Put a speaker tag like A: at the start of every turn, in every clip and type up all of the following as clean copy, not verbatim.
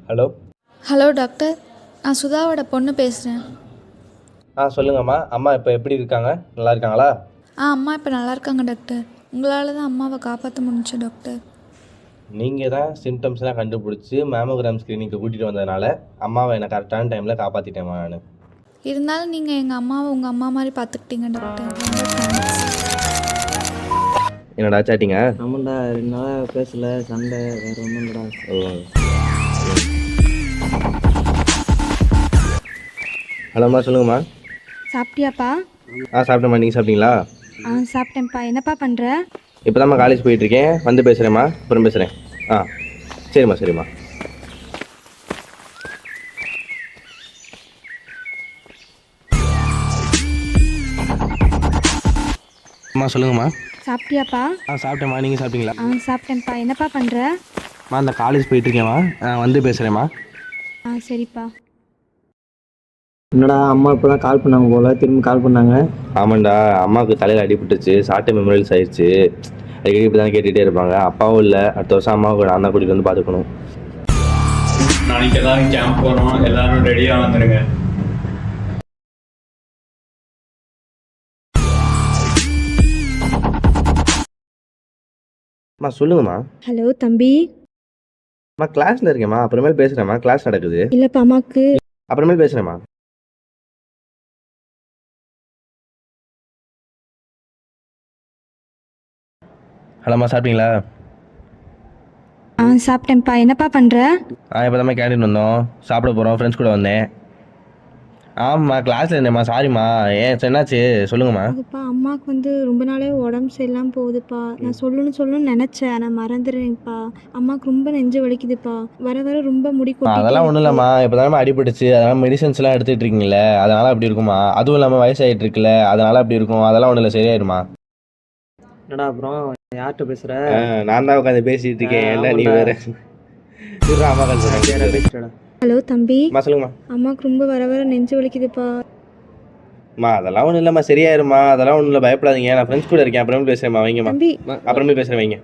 A: Hello.
B: Hello doctor, நான் சுதாவோட பொண்ணு பேசுகிறேன்.
A: சொல்லுங்கம்மா. அம்மா இப்போ எப்படி இருக்காங்க? நல்லா இருக்காங்களா?
B: அம்மா இப்போ நல்லா இருக்காங்க டாக்டர். உங்களால் தான் அம்மாவை காப்பாற்ற முடிஞ்சு டாக்டர்.
A: நீங்கள் தான் சிம்டம்ஸ்லாம் கண்டுபிடிச்சி மேமோகிராம் ஸ்க்ரீனிங்க்கு கூட்டிகிட்டு வந்ததுனால அம்மாவை என்னை கரெக்டான டைமில் காப்பாற்றிட்டேம்மா நான்.
B: இருந்தாலும் நீங்கள் எங்கள் அம்மாவை உங்கள் அம்மா மாதிரி பார்த்துக்கிட்டீங்க டாக்டர். ரொம்ப தேங்க்ஸ்.
A: என்னடா சாட்டிங்க?
C: ஆமாண்டா, 2 நாளாக பேசல, சண்டை வேறு ஒன்றும் இல்லைடா.
A: ஹலோம்மா, சொல்லுங்கம்மா.
D: சாப்பிட்டியாப்பா?
A: சாப்பிட்டேம்மா. நீங்கள் சாப்பிட்டீங்களா?
D: சாப்பிட்டேன்ப்பா. என்னப்பா பண்ணுற?
A: இப்போ தான்மா காலேஜ் போயிட்டுருக்கேன். வந்து பேசுகிறேம்மா, அப்புறம் பேசுகிறேன். சரிம்மா சரிம்மா. அம்மா சொல்லுங்கம்மா.
D: சாப்பிட்டியாப்பா?
A: சாப்பிட்டேம்மா. நீங்கள் சாப்பிட்டீங்களா?
D: சாப்பிட்டேன்ப்பா. என்னப்பா பண்ணுற?
A: அந்த காலேஜ் போயிட்டுருக்கேம்மா, வந்து பேசுகிறேம்மா.
D: சரிப்பா.
C: என்னடா, அம்மா இப்போ தான் கால் பண்ணாங்க போல், திரும்பி கால் பண்ணாங்க.
A: ஆமாண்டா, அம்மாவுக்கு தலையில் அடிபட்டுச்சு, ஷார்ட் மெமரிஸ் ஆயிடுச்சு. அடிக்கடி இப்படி தான் கேட்டுகிட்டே இருப்பாங்க. அப்பாவும் இல்லை, அடுத்த வருஷம் அம்மாவுக்கு நான் தான் கூட்டிகிட்டு வந்து பார்த்துக்கணும்.
E: நாளைக்கு எல்லாரும் கேம்ப் போகிறோம், எல்லாரும் ரெடியாக வந்துடுங்க.
A: அம்மா சொல்லுங்கம்மா.
D: ஹலோ தம்பி.
A: அம்மா கிளாஸில் இருக்கேம்மா, அப்புறமேல் பேசுகிறேம்மா. கிளாஸ் நடக்குது,
D: இல்லைப்பா, அம்மாவுக்கு
A: அப்புறமேல் பேசுகிறேம்மா. ஹலோம்மா, சாப்பிட்டீங்களா?
D: சாப்பிட்டேன்ப்பா. என்னப்பா பண்ணுற?
A: இப்போ தான் கேண்டீன் வந்தோம், சாப்பிட போகிறோம். ஃப்ரெண்ட்ஸ் கூட வந்தேன். ஆமாம்மா, கிளாஸில் இருந்தேம்மா. சாரிம்மா. என்னாச்சு சொல்லுங்கம்மா.
D: அதுப்பா, அம்மாவுக்கு வந்து ரொம்ப நாளே உடம்பு சரியில்லாமல் போகுதுப்பா. நான் சொல்லணும்னு நினச்சேன், ஆனால் மறந்துடுறேன்ப்பா. அம்மாவுக்கு ரொம்ப நெஞ்சு வலிக்குதுப்பா. வர வர ரொம்ப முடி கொட்டிட்டே
A: அதெல்லாம் ஒன்றும் இல்லைம்மா. இப்போ தானே அடிபட்டுச்சு, அதனால் மெடிசன்ஸ்லாம் எடுத்துகிட்டு இருக்கீங்களே, அதனால் அப்படி இருக்குமா. அதுவும் இல்லாமல் வயசாகிட்டு இருக்குல்ல, அதனால் அப்படி இருக்கும். அதெல்லாம் ஒன்றும் இல்லை, சரியாயிருமா.
C: என்னடா அப்புறம் யார்கிட்ட பேசுகிற?
A: நான் தான் உட்காந்து பேசிகிட்டு இருக்கேன். என்ன நீ வேறு? அம்மா கால் சொல்கிறேன்.
C: பேசுகிறடா.
D: ஹலோ தம்பி.
A: சொல்லுங்கம்மா.
D: அம்மாவுக்கு ரொம்ப வர வர நெஞ்சு வலிக்குதுப்பா.
A: அதெல்லாம் ஒன்றும் இல்லைம்மா, சரியாயிருமா. அதெல்லாம் ஒன்றும் இல்லை, பயப்படாதீங்க. நான் ஃப்ரெண்ட்ஸ் கூட இருக்கேன். அப்புறமே பேசுகிறேம்மா. வைங்கம்மா.
D: தம்பி.
A: அப்புறமே பேசுகிறேன், வைங்க.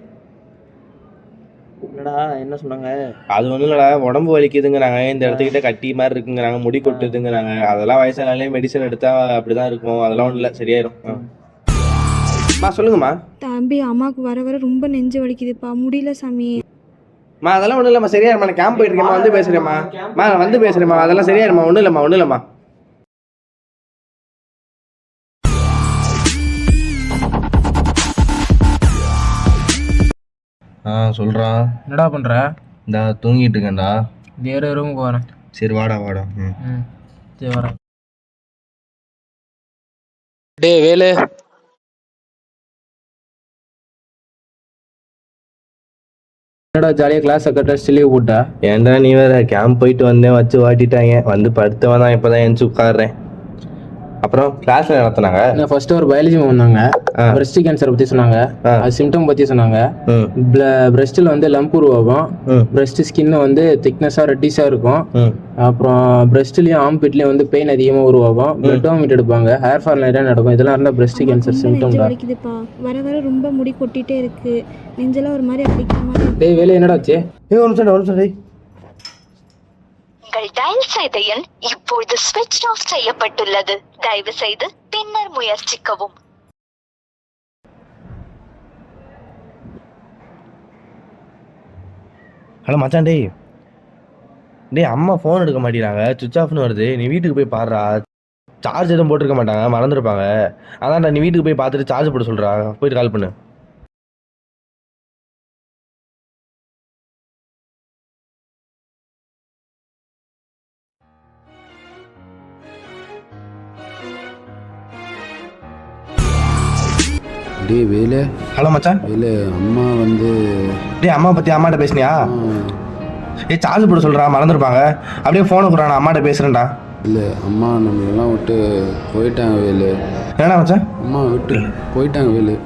C: என்னடா, என்ன சொன்னாங்க?
A: அது ஒன்றும் இல்லைடா, உடம்பு வலிக்குதுங்கிறாங்க, இந்த இடத்துக்கிட்ட கட்டி மாதிரி இருக்குங்கிறாங்க, முடி கொட்டுதுங்கிறாங்க. அதெல்லாம் வயசானாலே மெடிசன் எடுத்தால் அப்படி தான் இருக்கும். அதெல்லாம் ஒன்றும் இல்லை, சரியாயிரும். சொல்லுங்கம்மா.
D: தம்பி, அம்மாவுக்கு வர வர ரொம்ப நெஞ்சு வலிக்குதுப்பா, முடியல சாமி.
A: அதெல்லாம் ஒன்றும் இல்லைம்மா, சரியாயிருமா. நான் கேம்ப் போயிட்டு இருக்கேம்மா, வந்து பேசுகிறேம்மா. நான் வந்து பேசுகிறேம்மா. அதெல்லாம் சரியாயிருமா. ஒன்றும் இல்லைம்மா, ஒன்றும் இல்லைம்மா. சொல்கிறான்.
F: என்னடா பண்ணுற?
A: இந்த தூங்கிட்டு இருக்கேன்டா.
F: வேறு ரூமுக்கு வரேன்.
A: சரி, வாடா வாடா.
F: சரி வரேன். டே வேலு.
A: என்னடா ஜாலியாக கிளாஸ் கரெக்டாக லீவ் போட்டா? ஏன்டா நீ வேற? கேம்ப் போயிட்டு வந்தேன், வச்சு வாட்டிட்டாங்க. வந்து படுத்தவன் தான், இப்போ தான் எழுந்து உட்காடுறேன். அப்புறம் கிளாஸ்ல நடத்தினாங்க.
F: ஃபர்ஸ்ட் ஒரு பயாலஜி வந்தாங்க. பிரஸ்ட் கேன்சர் பற்றி சொன்னாங்க. அது சிம்டம் பற்றி சொன்னாங்க. பிரஸ்ட்டில் வந்து லம்ப் உருவாகும். பிரஸ்ட் ஸ்கின் வந்து திக்னஸாக ரெட்டிஸாக இருக்கும். அப்புறம் பிரஸ்ட்லேயும் ஆம்பிட்லேயும் வந்து பெயின் அதிகமாக உருவாகும். பிளட் வாமிட் எடுப்பாங்க. ஹேர் ஃபால் நிறையா நடக்கும். இதெல்லாம் இருந்தால் பிரஸ்ட் கேன்சர் சிம்டம் தான்.
D: வர வர ரொம்ப முடி கொட்டிகிட்டே இருக்கு, நெஞ்செல்லாம் ஒரு மாதிரி அடிக்கிற மாதிரி.
F: டேய் வேலை என்னடாச்சு?
A: ஒரு நிமிஷம்.
G: உங்கள் டயல் செய்த எண் இப்பொழுது ஸ்விட்ச் ஆஃப் செய்யப்பட்டுள்ளது. தயவு செய்து பின்னர் முயற்சிக்கவும்.
A: ஹலோ மச்சான். டேய் அம்மா ஃபோன் எடுக்க மாட்டேங்கிறாங்க, சுவிச் ஆஃப்னு வருது. நீ வீட்டுக்கு போய் பாடுறா. சார்ஜ் எதுவும் போட்டிருக்க மாட்டாங்க, மறந்துருப்பாங்க. அதான்டா, நீ வீட்டுக்கு போய் பார்த்துட்டு சார்ஜ் போட சொல்கிறா. போயிட்டு கால் பண்ணு.
H: டே வேலு.
A: ஹலோ மச்சான்.
H: வேலு, அம்மா வந்து
A: அம்மா பற்றி அம்மாட்ட பேசுனியா? சார்ஜ் போட சொல்கிறா, மறந்துருப்பாங்க. அப்படியே ஃபோனை கொடுறா, நான் அம்மாட்ட பேசுகிறேன்டா.
H: இல்லை, அம்மா நம்மளெல்லாம் விட்டு போயிட்டாங்க வேலு.
A: என்னடா மச்சான்?
H: அம்மா விட்டு போயிட்டாங்க வேலு.